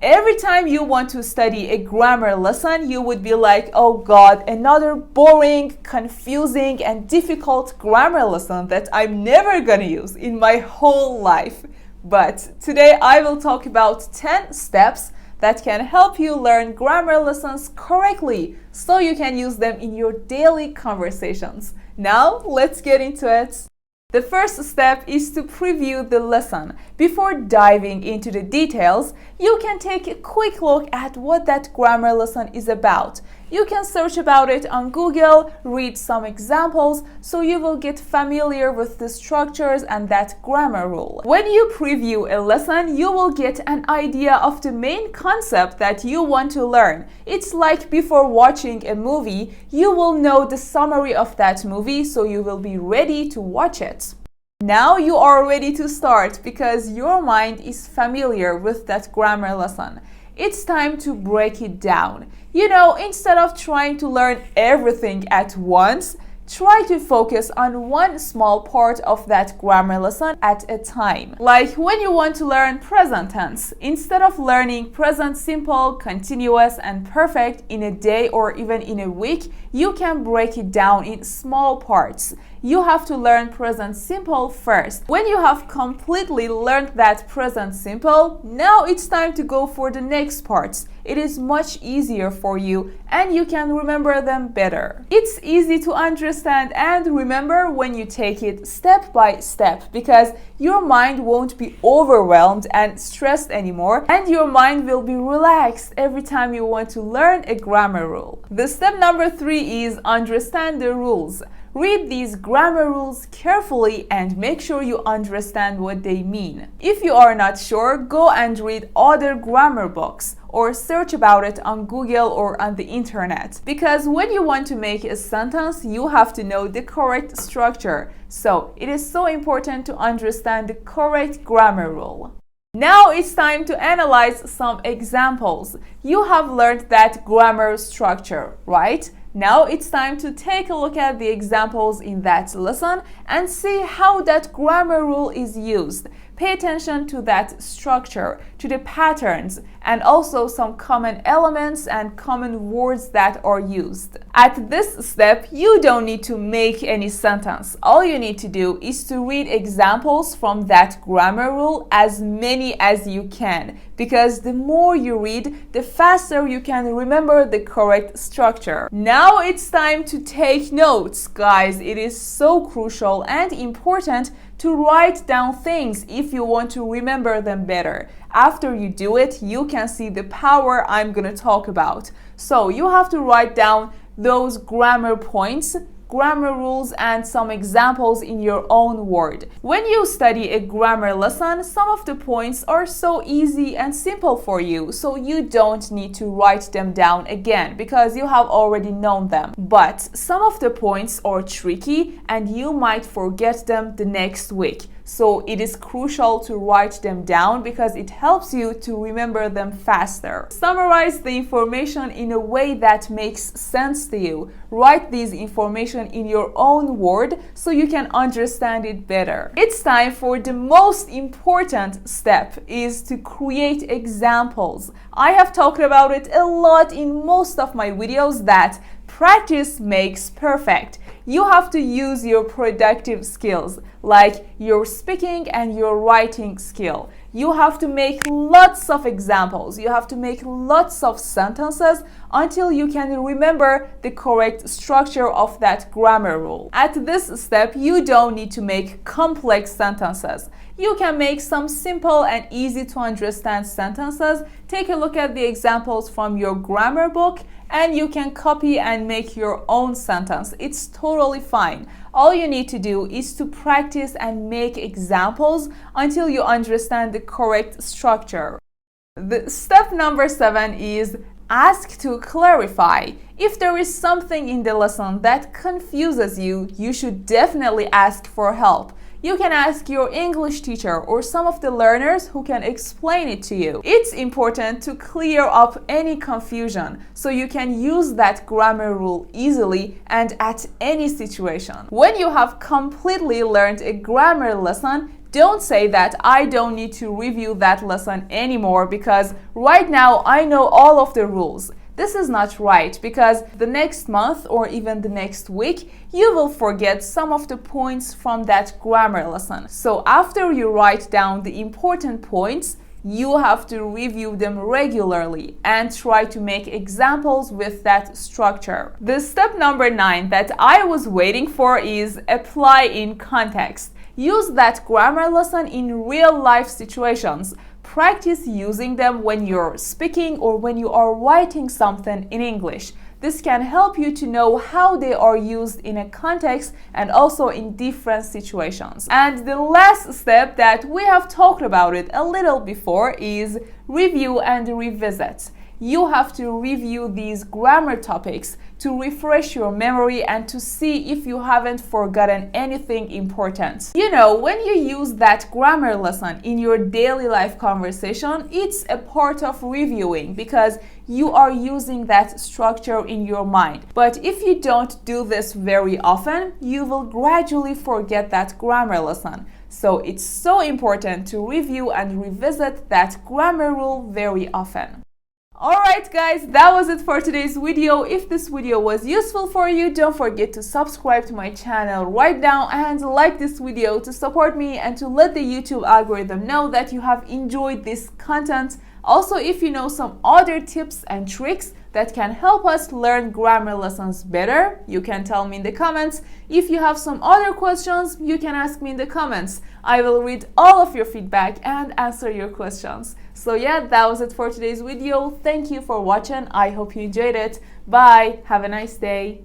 Every time you want to study a grammar lesson, you would be like, oh God, another boring, confusing, and difficult grammar lesson that I'm never gonna use in my whole life. But today I will talk about 10 steps that can help you learn grammar lessons correctly so you can use them in your daily conversations. Now, let's get into it. The first step is to preview the lesson. Before diving into the details, you can take a quick look at what that grammar lesson is about. You can search about it on Google, read some examples, so you will get familiar with the structures and that grammar rule. When you preview a lesson, you will get an idea of the main concept that you want to learn. It's like before watching a movie, you will know the summary of that movie, so you will be ready to watch it. Now you are ready to start because your mind is familiar with that grammar lesson. It's time to break it down. Instead of trying to learn everything at once, try to focus on one small part of that grammar lesson at a time. Like when you want to learn present tense, instead of learning present simple, continuous, and perfect in a day or even in a week, you can break it down in small parts. You have to learn present simple first. When you have completely learned that present simple, now it's time to go for the next parts. It is much easier for you and you can remember them better. It's easy to understand and remember when you take it step by step because your mind won't be overwhelmed and stressed anymore and your mind will be relaxed every time you want to learn a grammar rule. The step number 3 is understand the rules. Read these grammar rules carefully and make sure you understand what they mean. If you are not sure, go and read other grammar books or search about it on Google or on the internet. Because when you want to make a sentence, you have to know the correct structure. So it is so important to understand the correct grammar rule. Now it's time to analyze some examples. You have learned that grammar structure, right? Now it's time to take a look at the examples in that lesson and see how that grammar rule is used. Pay attention to that structure, to the patterns, and also some common elements and common words that are used. At this step, you don't need to make any sentence. All you need to do is to read examples from that grammar rule, as many as you can, because the more you read, the faster you can remember the correct structure. Now it's time to take notes, guys. It is so crucial and important to write down things if you want to remember them better. After you do it, you can see the power I'm gonna talk about. So you have to write down those grammar points, grammar rules, and some examples in your own word. When you study a grammar lesson, some of the points are so easy and simple for you, so you don't need to write them down again because you have already known them. But some of the points are tricky and you might forget them the next week. So it is crucial to write them down because it helps you to remember them faster. Summarize the information in a way that makes sense to you. Write this information in your own word so you can understand it better. It's time for the most important step, is to create examples. I have talked about it a lot in most of my videos that practice makes perfect. You have to use your productive skills, like your speaking and your writing skill. You have to make lots of examples. You have to make lots of sentences until you can remember the correct structure of that grammar rule. At this step, you don't need to make complex sentences. You can make some simple and easy to understand sentences. Take a look at the examples from your grammar book and you can copy and make your own sentence. It's totally fine. All you need to do is to practice and make examples until you understand the correct structure. The step number 7 is ask to clarify. If there is something in the lesson that confuses you, you should definitely ask for help. You can ask your English teacher or some of the learners who can explain it to you. It's important to clear up any confusion so you can use that grammar rule easily and at any situation. When you have completely learned a grammar lesson, Don't say that I don't need to review that lesson anymore because right now I know all of the rules. This is not right because the next month or even the next week, you will forget some of the points from that grammar lesson. So after you write down the important points, you have to review them regularly and try to make examples with that structure. The step number 9 that I was waiting for is apply in context. Use that grammar lesson in real life situations. Practice using them when you're speaking or when you are writing something in English. This can help you to know how they are used in a context and also in different situations. And the last step that we have talked about it a little before is review and revisit. You have to review these grammar topics to refresh your memory and to see if you haven't forgotten anything important. You know, when you use that grammar lesson in your daily life conversation, it's a part of reviewing because you are using that structure in your mind. But if you don't do this very often, you will gradually forget that grammar lesson. So it's so important to review and revisit that grammar rule very often. Alright guys, that was it for today's video. If this video was useful for you, don't forget to subscribe to my channel right now and like this video to support me and to let the YouTube algorithm know that you have enjoyed this content. Also, if you know some other tips and tricks that can help us learn grammar lessons better, you can tell me in the comments. If you have some other questions, you can ask me in the comments. I will read all of your feedback and answer your questions. So yeah, that was it for today's video. Thank you for watching. I hope you enjoyed it. Bye. Have a nice day.